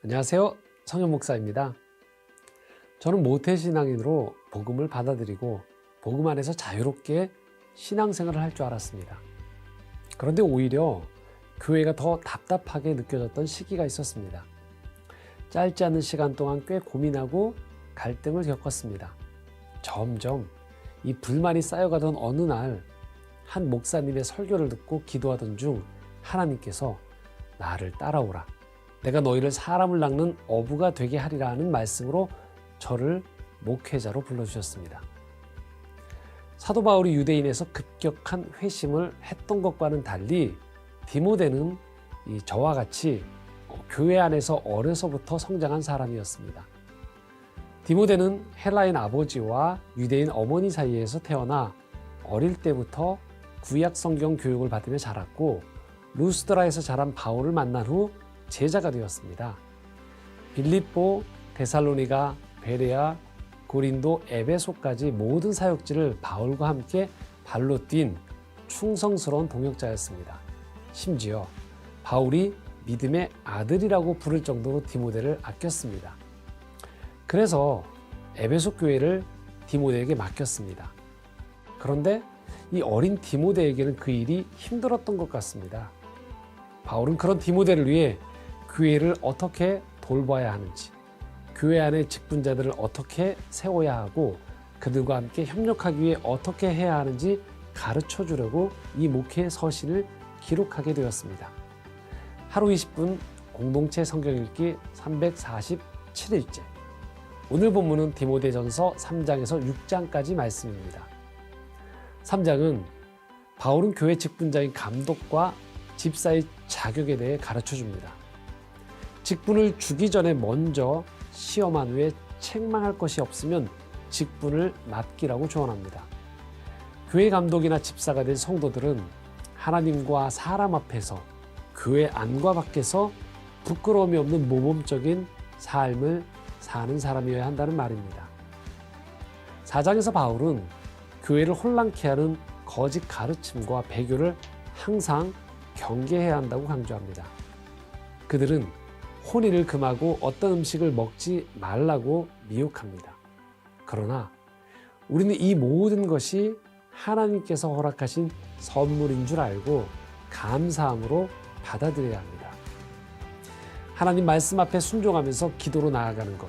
안녕하세요. 성현 목사입니다. 저는 모태신앙인으로 복음을 받아들이고 복음 안에서 자유롭게 신앙생활을 할 줄 알았습니다. 그런데 오히려 교회가 더 답답하게 느껴졌던 시기가 있었습니다. 짧지 않은 시간 동안 꽤 고민하고 갈등을 겪었습니다. 점점 이 불만이 쌓여가던 어느 날 한 목사님의 설교를 듣고 기도하던 중 하나님께서 나를 따라오라. 내가 너희를 사람을 낚는 어부가 되게 하리라 하는 말씀으로 저를 목회자로 불러주셨습니다. 사도 바울이 유대인에서 급격한 회심을 했던 것과는 달리 디모데는 저와 같이 교회 안에서 어려서부터 성장한 사람이었습니다. 디모데는 헬라인 아버지와 유대인 어머니 사이에서 태어나 어릴 때부터 구약 성경 교육을 받으며 자랐고 루스드라에서 자란 바울을 만난 후 제자가 되었습니다. 빌립보, 데살로니가, 베레아, 고린도, 에베소까지 모든 사역지를 바울과 함께 발로 뛴 충성스러운 동역자였습니다. 심지어 바울이 믿음의 아들이라고 부를 정도로 디모데를 아꼈습니다. 그래서 에베소 교회를 디모데에게 맡겼습니다. 그런데 이 어린 디모데에게는 그 일이 힘들었던 것 같습니다. 바울은 그런 디모데를 위해 교회를 어떻게 돌봐야 하는지, 교회 안의 직분자들을 어떻게 세워야 하고 그들과 함께 협력하기 위해 어떻게 해야 하는지 가르쳐 주려고 이 목회 서신을 기록하게 되었습니다. 하루 20분 공동체 성경 읽기 347일째. 오늘 본문은 디모데전서 3장에서 6장까지 말씀입니다. 3장은 바울은 교회 직분자인 감독과 집사의 자격에 대해 가르쳐 줍니다. 직분을 주기 전에 먼저 시험한 후에 책망할 것이 없으면 직분을 맡기라고 조언합니다. 교회 감독이나 집사가 된 성도들은 하나님과 사람 앞에서 교회 안과 밖에서 부끄러움이 없는 모범적인 삶을 사는 사람이어야 한다는 말입니다. 4장에서 바울은 교회를 혼란케 하는 거짓 가르침과 배교를 항상 경계해야 한다고 강조합니다. 그들은 혼인을 금하고 어떤 음식을 먹지 말라고 미혹합니다. 그러나 우리는 이 모든 것이 하나님께서 허락하신 선물인 줄 알고 감사함으로 받아들여야 합니다. 하나님 말씀 앞에 순종하면서 기도로 나아가는 것,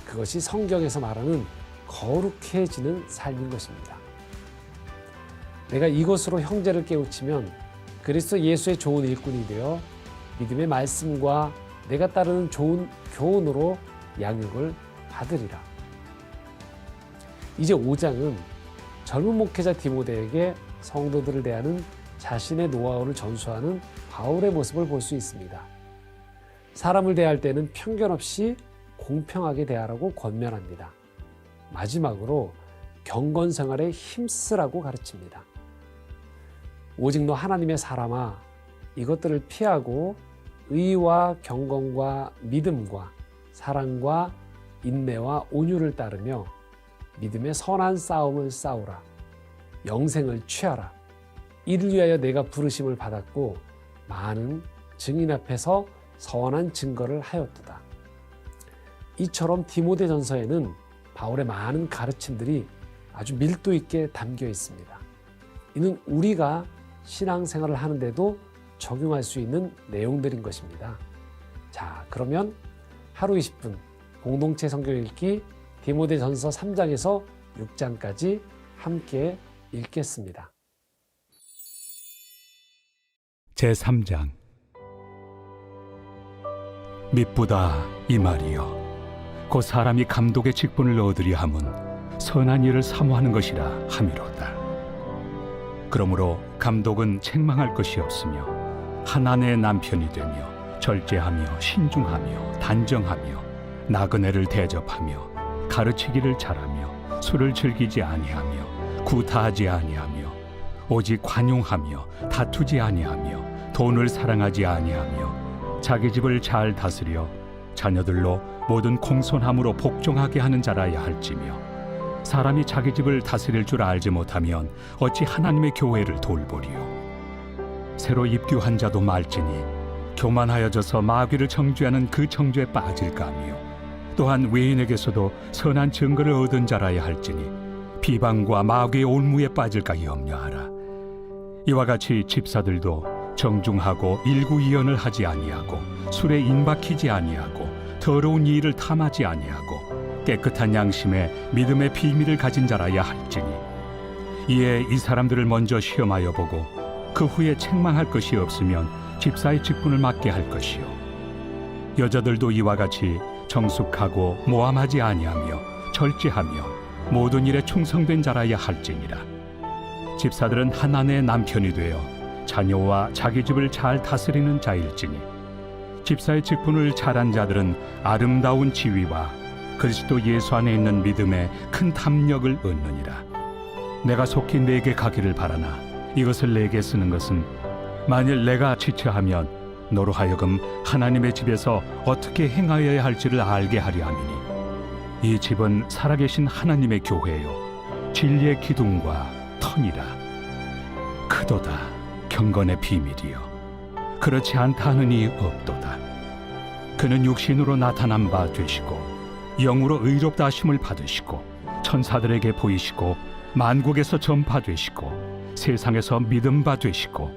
그것이 성경에서 말하는 거룩해지는 삶인 것입니다. 내가 이것으로 형제를 깨우치면 그리스도 예수의 좋은 일꾼이 되어 믿음의 말씀과 내가 따르는 좋은 교훈으로 양육을 받으리라. 이제 5장은 젊은 목회자 디모데에게 성도들을 대하는 자신의 노하우를 전수하는 바울의 모습을 볼 수 있습니다. 사람을 대할 때는 편견 없이 공평하게 대하라고 권면합니다. 마지막으로 경건 생활에 힘쓰라고 가르칩니다. 오직 너 하나님의 사람아, 이것들을 피하고 의와 경건과 믿음과 사랑과 인내와 온유를 따르며 믿음의 선한 싸움을 싸우라. 영생을 취하라. 이를 위하여 내가 부르심을 받았고 많은 증인 앞에서 선한 증거를 하였도다. 이처럼 디모데전서에는 바울의 많은 가르침들이 아주 밀도 있게 담겨 있습니다. 이는 우리가 신앙생활을 하는데도 적용할 수 있는 내용들인 것입니다. 자, 그러면 하루 20분 공동체 성경 읽기 디모데전서 3장에서 6장까지 함께 읽겠습니다. 제3장. 미쁘다 이 말이여, 곧 사람이 감독의 직분을 얻으려 함은 선한 일을 사모하는 것이라 함이로다. 그러므로 감독은 책망할 것이 없으며 한 아내의 남편이 되며 절제하며 신중하며 단정하며 나그네를 대접하며 가르치기를 잘하며 술을 즐기지 아니하며 구타하지 아니하며 오직 관용하며 다투지 아니하며 돈을 사랑하지 아니하며 자기 집을 잘 다스려 자녀들로 모든 공손함으로 복종하게 하는 자라야 할지며 사람이 자기 집을 다스릴 줄 알지 못하면 어찌 하나님의 교회를 돌보리요. 새로 입교한 자도 말지니 교만하여져서 마귀를 정죄하는 그 정죄에 빠질까 하며 또한 외인에게서도 선한 증거를 얻은 자라야 할지니 비방과 마귀의 올무에 빠질까 염려하라. 이와 같이 집사들도 정중하고 일구이연을 하지 아니하고 술에 인박히지 아니하고 더러운 일을 탐하지 아니하고 깨끗한 양심에 믿음의 비밀을 가진 자라야 할지니 이에 이 사람들을 먼저 시험하여 보고 그 후에 책망할 것이 없으면 집사의 직분을 맡게 할 것이요 여자들도 이와 같이 정숙하고 모함하지 아니하며 절제하며 모든 일에 충성된 자라야 할지니라. 집사들은 한 아내의 남편이 되어 자녀와 자기 집을 잘 다스리는 자일지니 집사의 직분을 잘한 자들은 아름다운 지위와 그리스도 예수 안에 있는 믿음에 큰 탐욕을 얻느니라. 내가 속히 내게 가기를 바라나 이것을 내게 쓰는 것은 만일 내가 지체하면 너로 하여금 하나님의 집에서 어떻게 행하여야 할지를 알게 하려 함이니 이 집은 살아계신 하나님의 교회요 진리의 기둥과 터니라. 크도다 경건의 비밀이요 그렇지 않다 하느니 없도다. 그는 육신으로 나타난 바 되시고 영으로 의롭다 하심을 받으시고 천사들에게 보이시고 만국에서 전파되시고 세상에서 믿음 바 되시고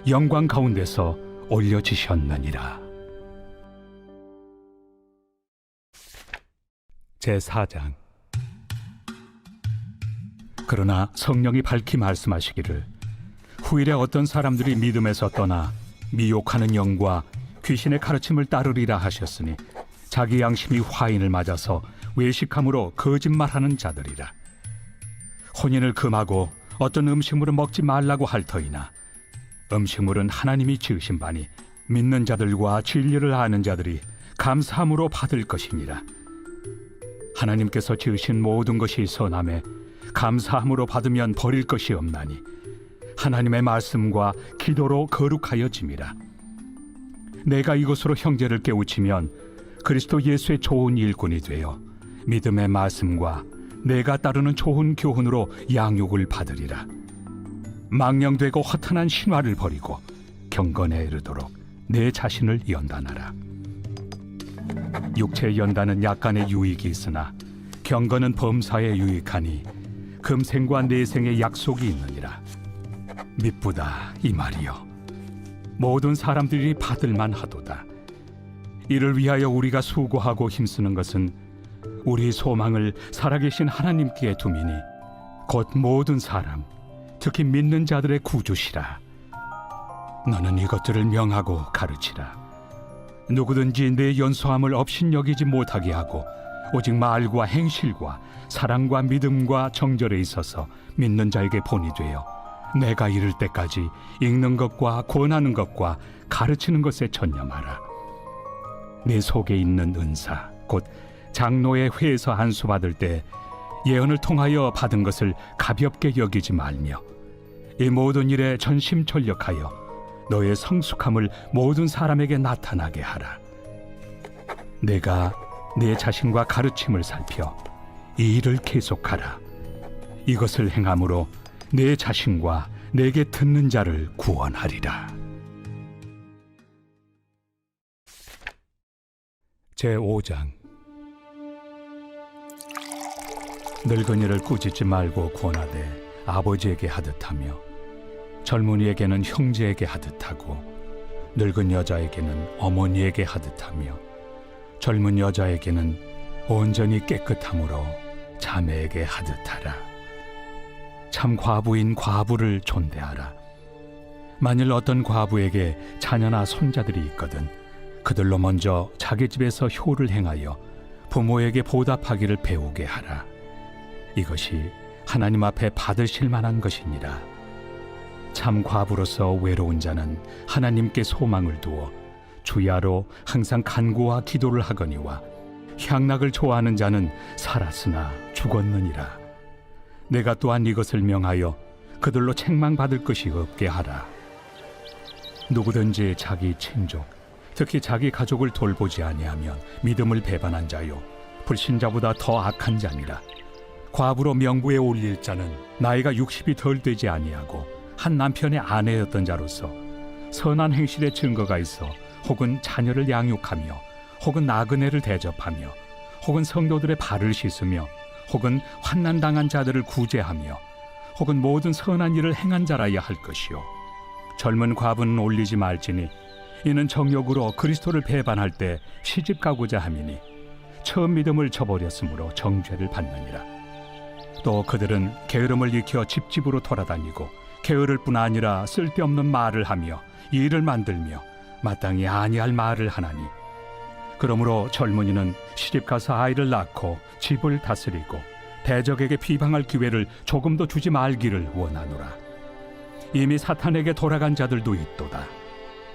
영광 가운데서 올려지셨느니라. 제4장. 그러나 성령이 밝히 말씀하시기를 후일에 어떤 사람들이 믿음에서 떠나 미혹하는 영과 귀신의 가르침을 따르리라 하셨으니 자기 양심이 화인을 맞아서 외식함으로 거짓말하는 자들이라. 혼인을 금하고 어떤 음식물을 먹지 말라고 할 터이나 음식물은 하나님이 지으신 바니 믿는 자들과 진리를 아는 자들이 감사함으로 받을 것이니라. 하나님께서 지으신 모든 것이 선함에 감사함으로 받으면 버릴 것이 없나니 하나님의 말씀과 기도로 거룩하여짐이라. 내가 이것으로 형제를 깨우치면 그리스도 예수의 좋은 일꾼이 되어 믿음의 말씀과 내가 따르는 좋은 교훈으로 양육을 받으리라. 망령되고 허탄한 신화를 버리고 경건에 이르도록 내 자신을 연단하라. 육체의 연단은 약간의 유익이 있으나 경건은 범사에 유익하니 금생과 내생의 약속이 있느니라. 미쁘다 이 말이요 모든 사람들이 받을만 하도다. 이를 위하여 우리가 수고하고 힘쓰는 것은 우리 소망을 살아계신 하나님께 두미니 곧 모든 사람 특히 믿는 자들의 구주시라. 너는 이것들을 명하고 가르치라. 누구든지 내 연소함을 업신여기지 못하게 하고 오직 말과 행실과 사랑과 믿음과 정절에 있어서 믿는 자에게 본이 되어 내가 이를 때까지 읽는 것과 권하는 것과 가르치는 것에 전념하라. 내 속에 있는 은사 곧 장로의 회에서 안수 받을 때 예언을 통하여 받은 것을 가볍게 여기지 말며 이 모든 일에 전심전력하여 너의 성숙함을 모든 사람에게 나타나게 하라. 내가 내 자신과 가르침을 살펴 이 일을 계속하라. 이것을 행함으로 내 자신과 내게 듣는 자를 구원하리라. 제5장. 늙은이를 꾸짖지 말고 권하되 아버지에게 하듯하며 젊은이에게는 형제에게 하듯하고 늙은 여자에게는 어머니에게 하듯하며 젊은 여자에게는 온전히 깨끗함으로 자매에게 하듯하라. 참 과부인 과부를 존대하라. 만일 어떤 과부에게 자녀나 손자들이 있거든 그들로 먼저 자기 집에서 효를 행하여 부모에게 보답하기를 배우게 하라. 이것이 하나님 앞에 받으실 만한 것이니라. 참 과부로서 외로운 자는 하나님께 소망을 두어 주야로 항상 간구와 기도를 하거니와 향락을 좋아하는 자는 살았으나 죽었느니라. 내가 또한 이것을 명하여 그들로 책망받을 것이 없게 하라. 누구든지 자기 친족 특히 자기 가족을 돌보지 아니하면 믿음을 배반한 자요 불신자보다 더 악한 자니라. 과부로 명부에 올릴 자는 나이가 60이 덜 되지 아니하고 한 남편의 아내였던 자로서 선한 행실의 증거가 있어 혹은 자녀를 양육하며 혹은 나그네를 대접하며 혹은 성도들의 발을 씻으며 혹은 환난당한 자들을 구제하며 혹은 모든 선한 일을 행한 자라야 할 것이요 젊은 과부는 올리지 말지니 이는 정욕으로 그리스도를 배반할 때 시집 가고자 함이니 처음 믿음을 저버렸으므로 정죄를 받느니라. 또 그들은 게으름을 익혀 집집으로 돌아다니고 게으를 뿐 아니라 쓸데없는 말을 하며 일을 만들며 마땅히 아니할 말을 하나니 그러므로 젊은이는 시집가서 아이를 낳고 집을 다스리고 대적에게 비방할 기회를 조금도 주지 말기를 원하노라. 이미 사탄에게 돌아간 자들도 있도다.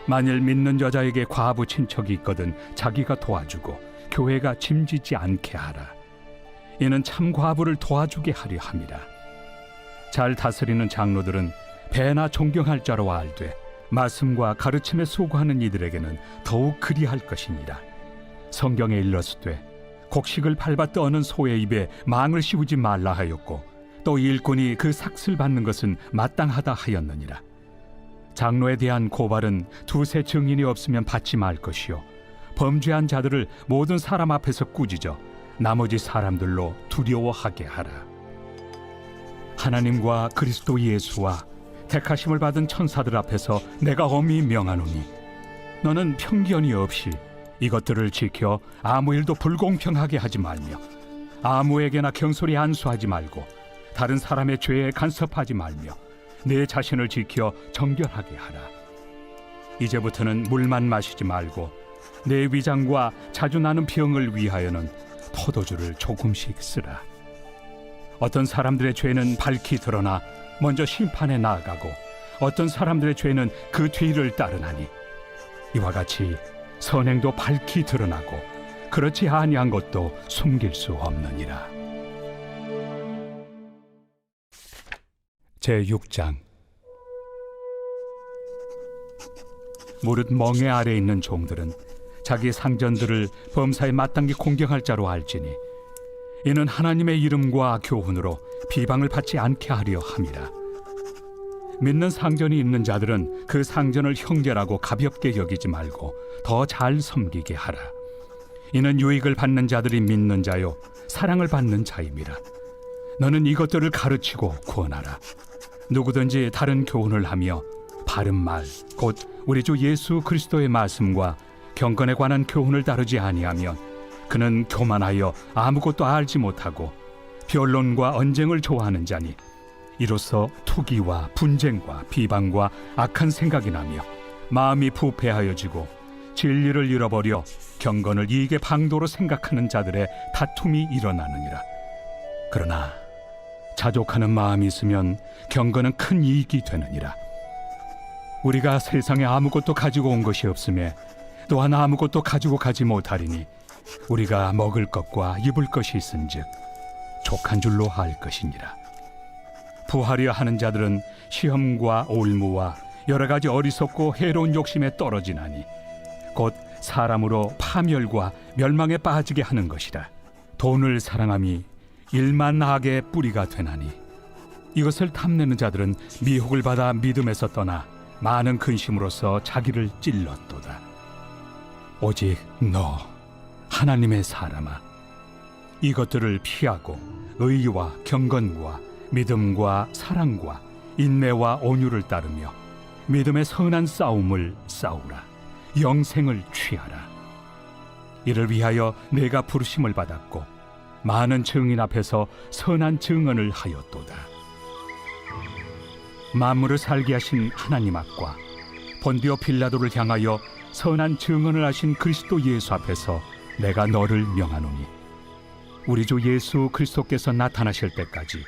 만일 믿는 여자에게 과부 친척이 있거든 자기가 도와주고 교회가 짐지지 않게 하라. 이는 참 과부를 도와주게 하려 함이라. 잘 다스리는 장로들은 배나 존경할 자로 알되 말씀과 가르침에 수고하는 이들에게는 더욱 그리할 것이니라. 성경에 일렀으되 곡식을 밟아 떠는 소의 입에 망을 씌우지 말라 하였고 또 일꾼이 그 삭슬 받는 것은 마땅하다 하였느니라. 장로에 대한 고발은 두세 증인이 없으면 받지 말 것이요 범죄한 자들을 모든 사람 앞에서 꾸짖어 나머지 사람들로 두려워하게 하라. 하나님과 그리스도 예수와 택하심을 받은 천사들 앞에서 내가 엄히 명하노니 너는 편견이 없이 이것들을 지켜 아무 일도 불공평하게 하지 말며 아무에게나 경솔히 안수하지 말고 다른 사람의 죄에 간섭하지 말며 내 자신을 지켜 정결하게 하라. 이제부터는 물만 마시지 말고 내 위장과 자주 나는 병을 위하여는 포도주를 조금씩 쓰라. 어떤 사람들의 죄는 밝히 드러나 먼저 심판에 나아가고 어떤 사람들의 죄는 그 뒤를 따르나니 이와 같이 선행도 밝히 드러나고 그렇지 아니한 것도 숨길 수 없느니라. 제6장. 무릇 멍에 아래 있는 종들은 자기 상전들을 범사에 마땅히 공경할 자로 알지니 이는 하나님의 이름과 교훈으로 비방을 받지 않게 하려 함이라. 믿는 상전이 있는 자들은 그 상전을 형제라고 가볍게 여기지 말고 더 잘 섬기게 하라. 이는 유익을 받는 자들이 믿는 자요 사랑을 받는 자임이라. 너는 이것들을 가르치고 구원하라. 누구든지 다른 교훈을 하며 바른 말 곧 우리 주 예수 그리스도의 말씀과 경건에 관한 교훈을 다루지 아니하면 그는 교만하여 아무것도 알지 못하고 변론과 언쟁을 좋아하는 자니 이로써 투기와 분쟁과 비방과 악한 생각이 나며 마음이 부패하여지고 진리를 잃어버려 경건을 이익의 방도로 생각하는 자들의 다툼이 일어나느니라. 그러나 자족하는 마음이 있으면 경건은 큰 이익이 되느니라. 우리가 세상에 아무것도 가지고 온 것이 없음에 또한 아무것도 가지고 가지 못하리니 우리가 먹을 것과 입을 것이 있은즉 족한 줄로 알 것이니라. 부하려 하는 자들은 시험과 올무와 여러 가지 어리석고 해로운 욕심에 떨어지나니 곧 사람으로 파멸과 멸망에 빠지게 하는 것이라. 돈을 사랑함이 일만 악의 뿌리가 되나니 이것을 탐내는 자들은 미혹을 받아 믿음에서 떠나 많은 근심으로써 자기를 찔렀도다. 오직 너 하나님의 사람아, 이것들을 피하고 의와 경건과 믿음과 사랑과 인내와 온유를 따르며 믿음의 선한 싸움을 싸우라. 영생을 취하라. 이를 위하여 내가 부르심을 받았고 많은 증인 앞에서 선한 증언을 하였도다. 만물을 살게 하신 하나님 앞과 본디오 빌라도를 향하여 선한 증언을 하신 그리스도 예수 앞에서 내가 너를 명하노니 우리 주 예수 그리스도께서 나타나실 때까지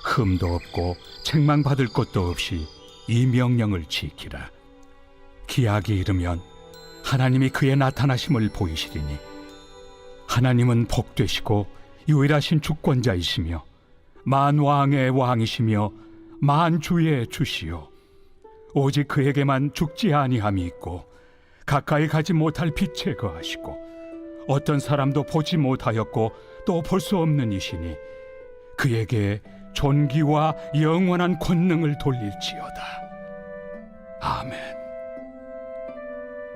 흠도 없고 책망받을 것도 없이 이 명령을 지키라. 기약이 이르면 하나님이 그의 나타나심을 보이시리니 하나님은 복되시고 유일하신 주권자이시며 만왕의 왕이시며 만주의 주시요 오직 그에게만 죽지 아니함이 있고 가까이 가지 못할 빛에 거하시고 어떤 사람도 보지 못하였고 또 볼 수 없는 이시니 그에게 존귀와 영원한 권능을 돌릴지어다. 아멘.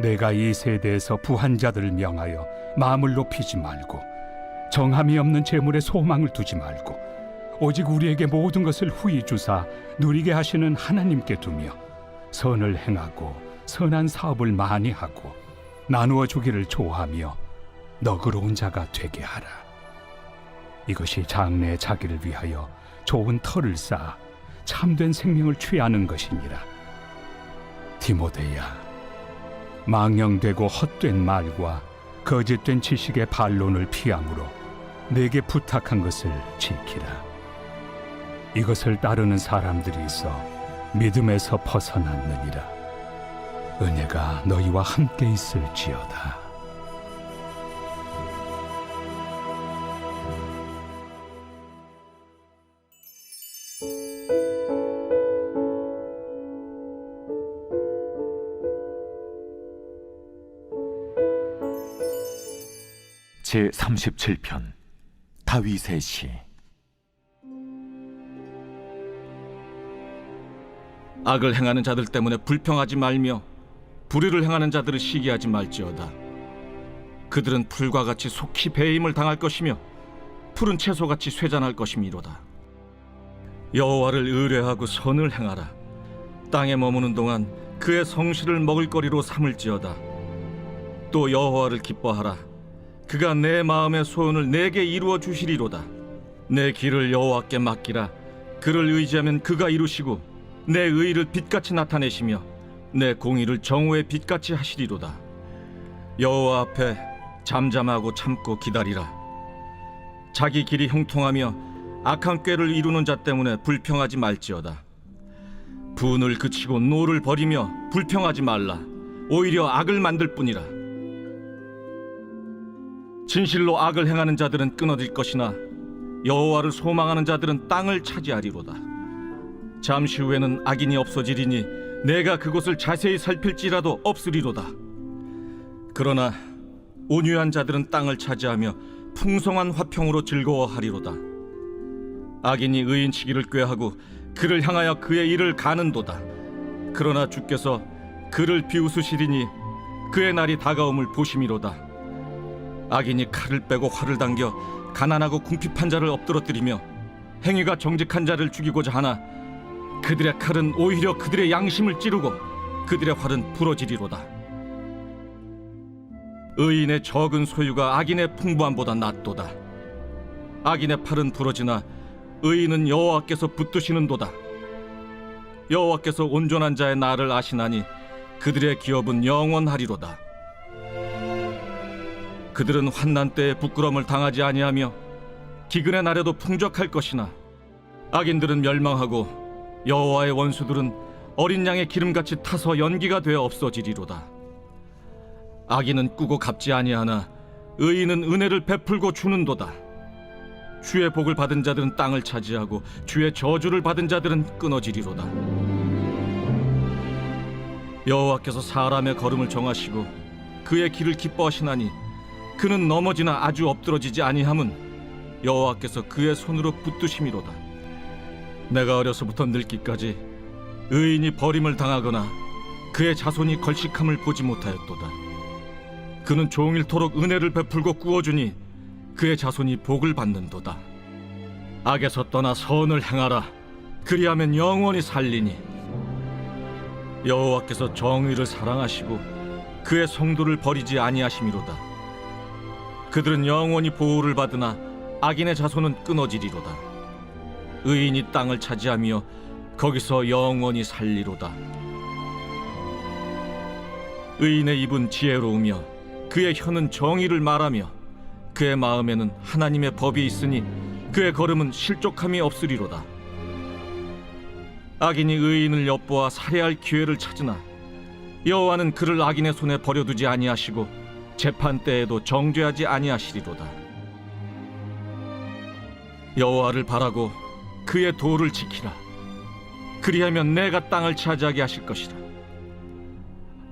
내가 이 세대에서 부한 자들을 명하여 마음을 높이지 말고 정함이 없는 재물에 소망을 두지 말고 오직 우리에게 모든 것을 후히 주사 누리게 하시는 하나님께 두며 선을 행하고 선한 사업을 많이 하고 나누어 주기를 좋아하며 너그러운 자가 되게 하라. 이것이 장래의 자기를 위하여 좋은 터를 쌓아 참된 생명을 취하는 것이니라. 디모데야, 망령되고 헛된 말과 거짓된 지식의 반론을 피함으로 내게 부탁한 것을 지키라. 이것을 따르는 사람들이 있어 믿음에서 벗어났느니라. 은혜가 너희와 함께 있을지어다. 제37편 다윗의 시. 악을 행하는 자들 때문에 불평하지 말며 불의를 행하는 자들을 시기하지 말지어다. 그들은 풀과 같이 속히 배임을 당할 것이며 푸른 채소같이 쇠잔할 것이미로다. 여호와를 의뢰하고 선을 행하라. 땅에 머무는 동안 그의 성실을 먹을거리로 삼을지어다. 또 여호와를 기뻐하라. 그가 내 마음의 소원을 내게 이루어 주시리로다. 내 길을 여호와께 맡기라. 그를 의지하면 그가 이루시고 내 의를 빛같이 나타내시며 내 공의를 정오의 빛같이 하시리로다. 여호와 앞에 잠잠하고 참고 기다리라. 자기 길이 형통하며 악한 꾀를 이루는 자 때문에 불평하지 말지어다. 분을 그치고 노를 버리며 불평하지 말라. 오히려 악을 만들 뿐이라. 진실로 악을 행하는 자들은 끊어질 것이나 여호와를 소망하는 자들은 땅을 차지하리로다. 잠시 후에는 악인이 없어지리니 내가 그곳을 자세히 살필지라도 없으리로다. 그러나 온유한 자들은 땅을 차지하며 풍성한 화평으로 즐거워하리로다. 악인이 의인치기를 꾀하고 그를 향하여 그의 일을 가는도다. 그러나 주께서 그를 비웃으시리니 그의 날이 다가옴을 보심이로다. 악인이 칼을 빼고 활을 당겨 가난하고 궁핍한 자를 엎드러뜨리며 행위가 정직한 자를 죽이고자 하나 그들의 칼은 오히려 그들의 양심을 찌르고 그들의 활은 부러지리로다. 의인의 적은 소유가 악인의 풍부함보다 낫도다. 악인의 팔은 부러지나 의인은 여호와께서 붙드시는도다. 여호와께서 온전한 자의 날을 아시나니 그들의 기업은 영원하리로다. 그들은 환난 때에 부끄러움을 당하지 아니하며 기근의 날에도 풍족할 것이나 악인들은 멸망하고 여호와의 원수들은 어린 양의 기름같이 타서 연기가 되어 없어지리로다. 악인은 꾸고 갚지 아니하나 의인은 은혜를 베풀고 주는도다. 주의 복을 받은 자들은 땅을 차지하고 주의 저주를 받은 자들은 끊어지리로다. 여호와께서 사람의 걸음을 정하시고 그의 길을 기뻐하시나니 그는 넘어지나 아주 엎드러지지 아니함은 여호와께서 그의 손으로 붙드심이로다. 내가 어려서부터 늙기까지 의인이 버림을 당하거나 그의 자손이 걸식함을 보지 못하였도다. 그는 종일토록 은혜를 베풀고 꾸어주니 그의 자손이 복을 받는도다. 악에서 떠나 선을 행하라. 그리하면 영원히 살리니 여호와께서 정의를 사랑하시고 그의 성도를 버리지 아니하심이로다. 그들은 영원히 보호를 받으나 악인의 자손은 끊어지리로다. 의인이 땅을 차지하며 거기서 영원히 살리로다. 의인의 입은 지혜로우며 그의 혀는 정의를 말하며 그의 마음에는 하나님의 법이 있으니 그의 걸음은 실족함이 없으리로다. 악인이 의인을 엿보아 살해할 기회를 찾으나 여호와는 그를 악인의 손에 버려두지 아니하시고 재판 때에도 정죄하지 아니하시리로다. 여호와를 바라고 그의 도를 지키라. 그리하면 내가 땅을 차지하게 하실 것이라.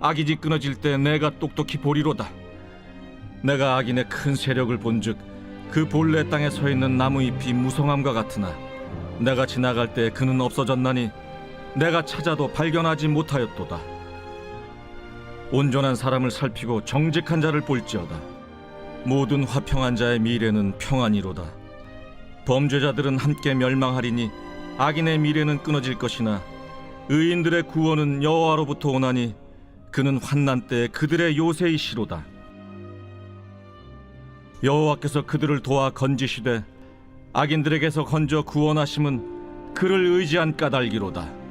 악인이 끊어질 때 내가 똑똑히 보리로다. 내가 악인의 큰 세력을 본즉 그 본래 땅에 서 있는 나무잎이 무성함과 같으나 내가 지나갈 때 그는 없어졌나니 내가 찾아도 발견하지 못하였도다. 온전한 사람을 살피고 정직한 자를 볼지어다. 모든 화평한 자의 미래는 평안이로다. 범죄자들은 함께 멸망하리니 악인의 미래는 끊어질 것이나 의인들의 구원은 여호와로부터 오나니 그는 환난 때에 그들의 요새이시로다. 여호와께서 그들을 도와 건지시되 악인들에게서 건져 구원하심은 그를 의지한 까닭이로다.